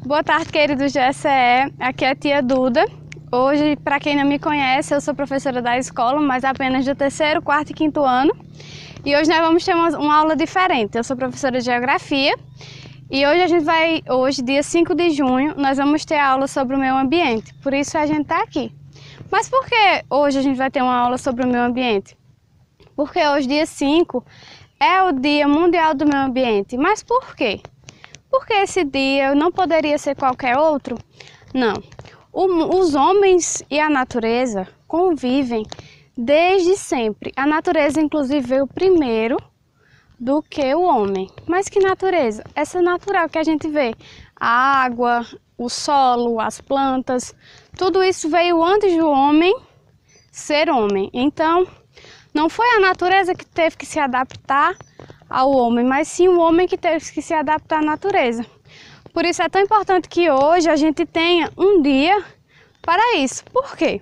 Boa tarde, queridos do GSE. Aqui é a tia Duda. Hoje, para quem não me conhece, eu sou professora da escola, mas apenas do terceiro, quarto e quinto ano. E hoje nós vamos ter uma aula diferente. Eu sou professora de Geografia e hoje, dia 5 de junho, nós vamos ter aula sobre o meio ambiente. Por isso a gente está aqui. Mas por que hoje a gente vai ter uma aula sobre o meio ambiente? Porque hoje, dia 5, é o Dia Mundial do Meio Ambiente. Mas por quê? Porque esse dia não poderia ser qualquer outro? Não. Os homens e a natureza convivem desde sempre. A natureza, inclusive, veio primeiro do que o homem. Mas que natureza? Essa natural que a gente vê. A água, o solo, as plantas, tudo isso veio antes do homem ser homem. Então, não foi a natureza que teve que se adaptar ao homem, mas sim o homem que teve que se adaptar à natureza. Por isso é tão importante que hoje a gente tenha um dia para isso. Por quê?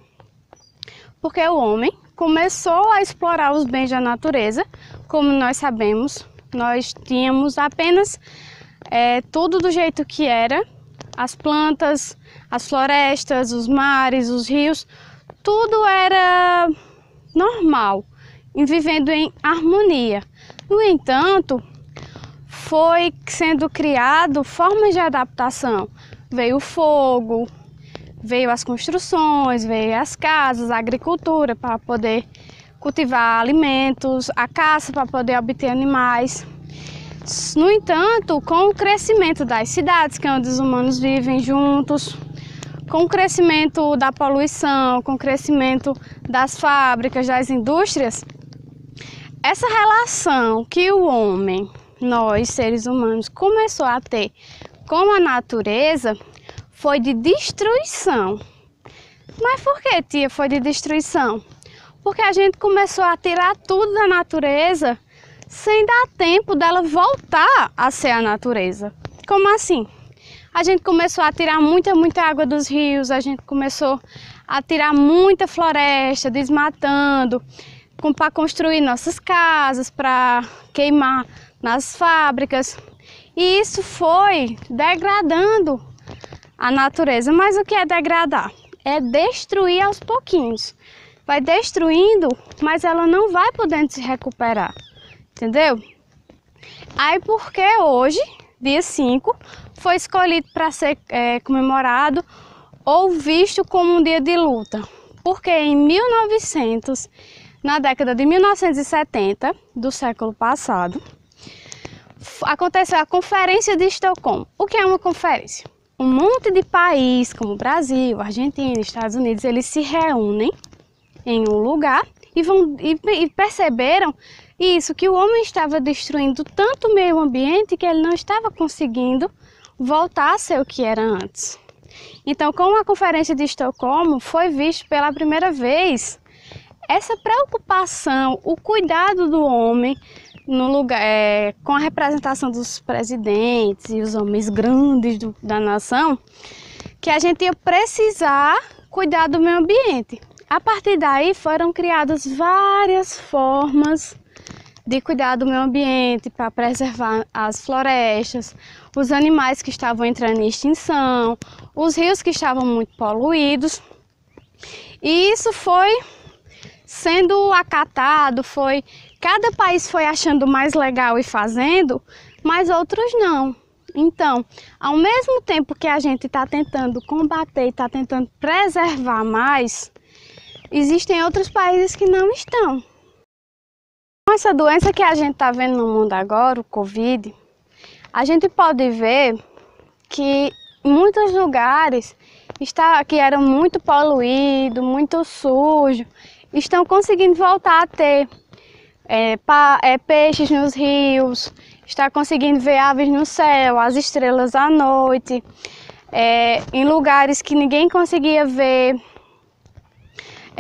Porque o homem começou a explorar os bens da natureza. Como nós sabemos, nós tínhamos apenas tudo do jeito que era. As plantas, as florestas, os mares, os rios, tudo era normal, vivendo em harmonia. No entanto, foi sendo criado formas de adaptação. Veio o fogo, veio as construções, veio as casas, a agricultura para poder cultivar alimentos, a caça para poder obter animais. No entanto, com o crescimento das cidades, que é onde os humanos vivem juntos, com o crescimento da poluição, com o crescimento das fábricas, das indústrias, essa relação que o homem, nós seres humanos, começou a ter com a natureza foi de destruição. Mas por que, tia, foi de destruição? Porque a gente começou a tirar tudo da natureza sem dar tempo dela voltar a ser a natureza. Como assim? A gente começou a tirar muita água dos rios, a gente começou a tirar muita floresta, desmatando, para construir nossas casas, para queimar nas fábricas. E isso foi degradando a natureza. Mas o que é degradar? É destruir aos pouquinhos. Vai destruindo, mas ela não vai podendo se recuperar. Entendeu? Aí porque hoje, dia 5, foi escolhido para ser comemorado ou visto como um dia de luta. Porque em 1900, na década de 1970 do século passado, aconteceu a Conferência de Estocolmo. O que é uma conferência? Um monte de países, como Brasil, Argentina, Estados Unidos, eles se reúnem em um lugar e perceberam isso, que o homem estava destruindo tanto o meio ambiente que ele não estava conseguindo voltar a ser o que era antes. Então, com a Conferência de Estocolmo, foi visto pela primeira vez essa preocupação, o cuidado do homem no lugar, com a representação dos presidentes e os homens grandes da nação, que a gente ia precisar cuidar do meio ambiente. A partir daí foram criadas várias formas de cuidar do meio ambiente para preservar as florestas, os animais que estavam entrando em extinção, os rios que estavam muito poluídos. E isso foi sendo acatado, cada país foi achando mais legal e fazendo, mas outros não. Então, ao mesmo tempo que a gente está tentando combater, está tentando preservar mais, existem outros países que não estão. Com essa doença que a gente está vendo no mundo agora, o Covid, a gente pode ver que em muitos lugares que eram muito poluídos, muito sujos, estão conseguindo voltar a ter peixes nos rios, está conseguindo ver aves no céu, as estrelas à noite, em lugares que ninguém conseguia ver,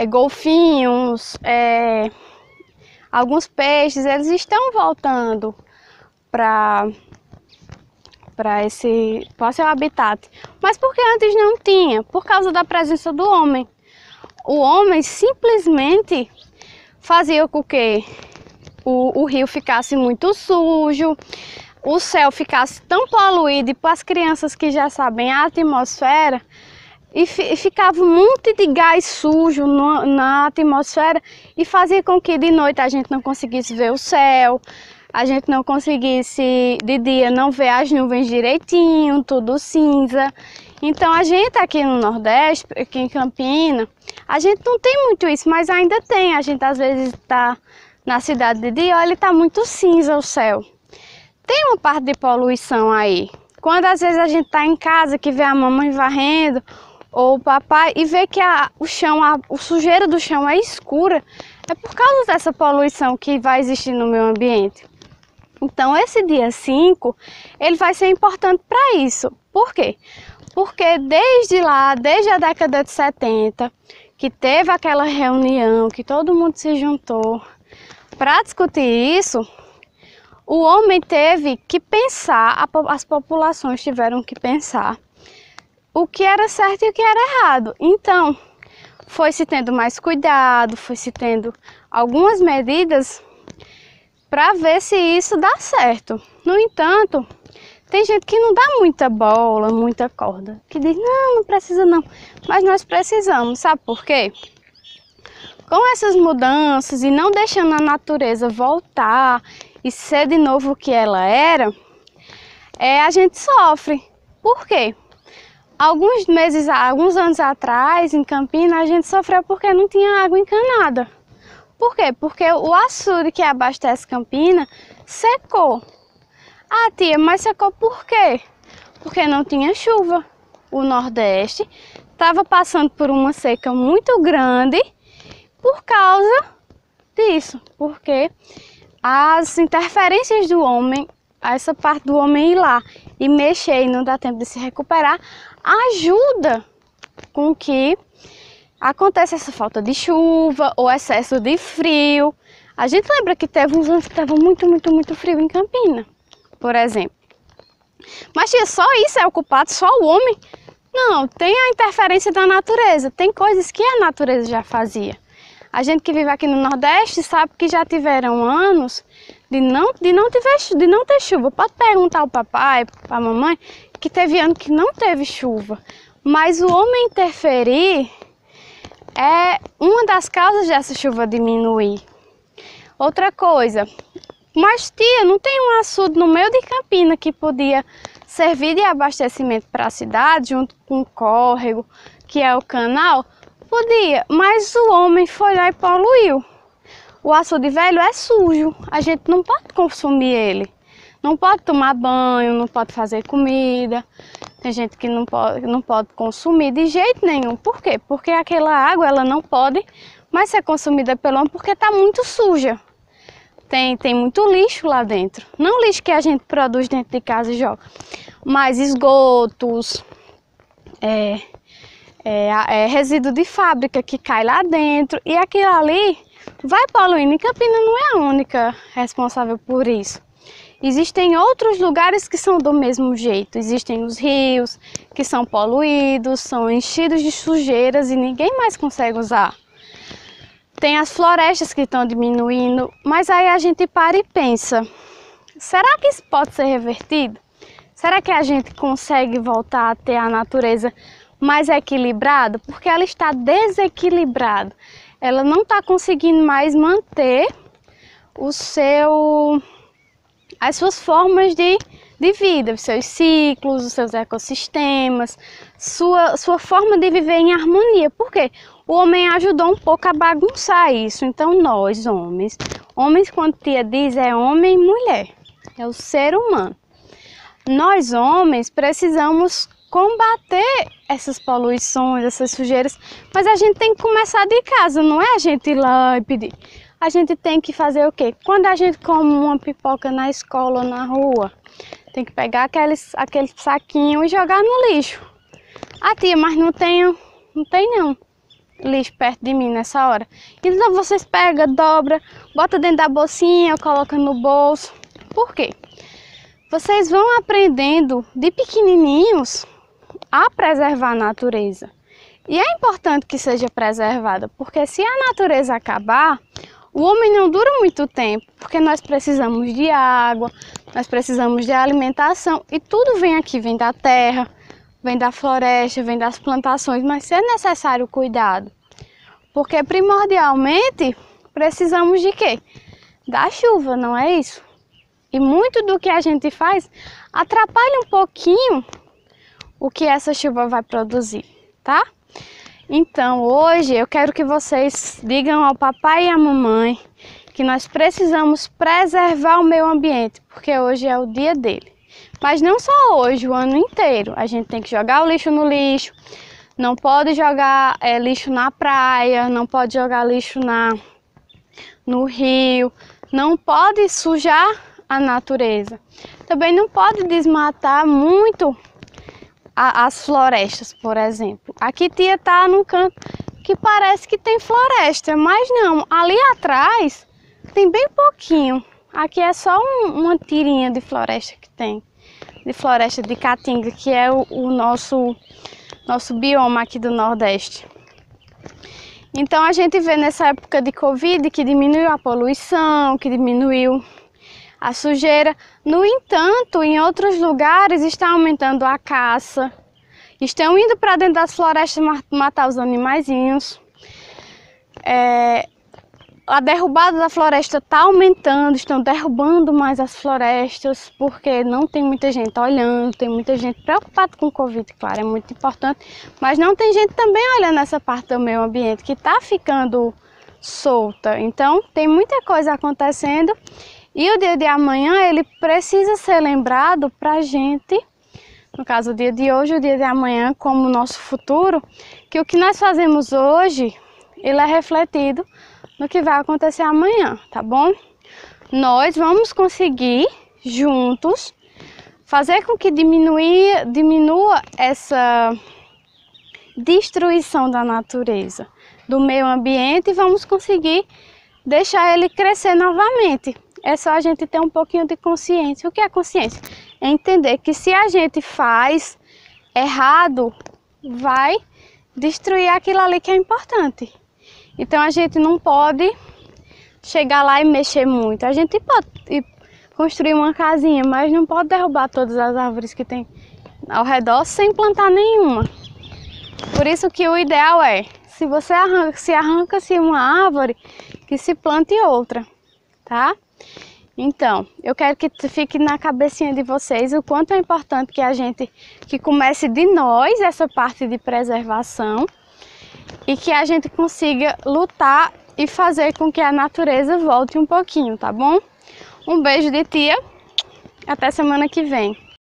golfinhos, alguns peixes, eles estão voltando para seu habitat. Mas por que antes não tinha? Por causa da presença do homem. O homem simplesmente fazia com que o rio ficasse muito sujo, o céu ficasse tão poluído e para as crianças que já sabem a atmosfera, e ficava um monte de gás sujo na atmosfera e fazia com que de noite a gente não conseguisse ver o céu, a gente não conseguisse de dia não ver as nuvens direitinho, tudo cinza. Então a gente aqui no Nordeste, aqui em Campina, a gente não tem muito isso, mas ainda tem. A gente às vezes está na cidade de dia, olha, está muito cinza o céu. Tem uma parte de poluição aí. Quando às vezes a gente está em casa, que vê a mamãe varrendo, ou o papai, e vê que o chão, o sujeira do chão é escura, é por causa dessa poluição que vai existir no meio ambiente. Então esse dia 5, ele vai ser importante para isso. Por quê? Porque desde a década de 70, que teve aquela reunião, que todo mundo se juntou para discutir isso, o homem teve que pensar, as populações tiveram que pensar o que era certo e o que era errado. Então, foi se tendo mais cuidado, foi se tendo algumas medidas para ver se isso dá certo. No entanto, tem gente que não dá muita bola, muita corda, que diz, não precisa não, mas nós precisamos, sabe por quê? Com essas mudanças e não deixando a natureza voltar e ser de novo o que ela era, a gente sofre. Por quê? Alguns anos atrás, em Campina, a gente sofreu porque não tinha água encanada. Por quê? Porque o açude que abastece Campina secou. Ah, tia, mas secou por quê? Porque não tinha chuva. O Nordeste estava passando por uma seca muito grande por causa disso. Porque as interferências do homem, essa parte do homem ir lá e mexer e não dá tempo de se recuperar, ajuda com que aconteça essa falta de chuva ou excesso de frio. A gente lembra que teve uns anos que estava muito frio em Campina, por exemplo. Mas tia, só isso é o culpado, só o homem? Não, tem a interferência da natureza, tem coisas que a natureza já fazia. A gente que vive aqui no Nordeste sabe que já tiveram anos de não ter chuva. Pode perguntar ao papai, à mamãe, que teve ano que não teve chuva. Mas o homem interferir é uma das causas dessa chuva diminuir. Outra coisa, mas tia, não tem um açude no meio de Campina que podia servir de abastecimento para a cidade, junto com o córrego, que é o canal? Podia, mas o homem foi lá e poluiu. O açude velho é sujo, a gente não pode consumir ele. Não pode tomar banho, não pode fazer comida. Tem gente que não pode consumir de jeito nenhum. Por quê? Porque aquela água ela não pode mais ser consumida pelo homem porque está muito suja. Tem muito lixo lá dentro. Não lixo que a gente produz dentro de casa e joga, mas esgotos, resíduo de fábrica que cai lá dentro. E aquilo ali vai poluindo. E Campina não é a única responsável por isso. Existem outros lugares que são do mesmo jeito. Existem os rios que são poluídos, são enchidos de sujeiras e ninguém mais consegue usar. Tem as florestas que estão diminuindo, mas aí a gente para e pensa, será que isso pode ser revertido? Será que a gente consegue voltar a ter a natureza mais equilibrada? Porque ela está desequilibrada. Ela não está conseguindo mais manter as suas formas de vida, os seus ciclos, os seus ecossistemas, sua forma de viver em harmonia. Por quê? O homem ajudou um pouco a bagunçar isso. Então nós, homens, quando tia diz é homem e mulher, é o ser humano. Nós, homens, precisamos combater essas poluições, essas sujeiras, mas a gente tem que começar de casa, não é a gente ir lá e pedir. A gente tem que fazer o quê? Quando a gente come uma pipoca na escola ou na rua, tem que pegar aquele saquinho e jogar no lixo. Ah, tia, mas não tem lixo perto de mim nessa hora. Então vocês pegam, dobra, bota dentro da bolsinha, coloca no bolso. Por quê? Vocês vão aprendendo de pequenininhos a preservar a natureza. E é importante que seja preservada, porque se a natureza acabar, o homem não dura muito tempo, porque nós precisamos de água, nós precisamos de alimentação e tudo vem aqui, vem da terra, vem da floresta, vem das plantações, mas é necessário cuidado, porque primordialmente precisamos de quê? Da chuva, não é isso? E muito do que a gente faz atrapalha um pouquinho o que essa chuva vai produzir, tá? Então hoje eu quero que vocês digam ao papai e à mamãe que nós precisamos preservar o meio ambiente, porque hoje é o dia dele. Mas não só hoje, o ano inteiro. A gente tem que jogar o lixo no lixo, não pode jogar lixo na praia, não pode jogar lixo no rio, não pode sujar a natureza. Também não pode desmatar muito as florestas, por exemplo. Aqui tia tá num canto que parece que tem floresta, mas não, ali atrás tem bem pouquinho. Aqui é só uma tirinha de floresta que tem, de floresta de caatinga, que é o nosso bioma aqui do Nordeste. Então a gente vê nessa época de Covid que diminuiu a poluição, que diminuiu a sujeira. No entanto, em outros lugares está aumentando a caça, estão indo para dentro das florestas matar os animaizinhos. A derrubada da floresta está aumentando, estão derrubando mais as florestas, porque não tem muita gente olhando, tem muita gente preocupada com o Covid, claro, é muito importante, mas não tem gente também olhando essa parte do meio ambiente que está ficando solta. Então tem muita coisa acontecendo e o dia de amanhã ele precisa ser lembrado para a gente, no caso o dia de hoje, o dia de amanhã como o nosso futuro, que o que nós fazemos hoje, ele é refletido no que vai acontecer amanhã, tá bom? Nós vamos conseguir, juntos, fazer com que diminua essa destruição da natureza, do meio ambiente, e vamos conseguir deixar ele crescer novamente. É só a gente ter um pouquinho de consciência. O que é consciência? É entender que se a gente faz errado, vai destruir aquilo ali que é importante. Então a gente não pode chegar lá e mexer muito. A gente pode construir uma casinha, mas não pode derrubar todas as árvores que tem ao redor sem plantar nenhuma. Por isso que o ideal é, se você arranca-se uma árvore, que se plante outra, tá? Então, eu quero que fique na cabecinha de vocês o quanto é importante que comece de nós essa parte de preservação, e que a gente consiga lutar e fazer com que a natureza volte um pouquinho, tá bom? Um beijo de tia, até semana que vem.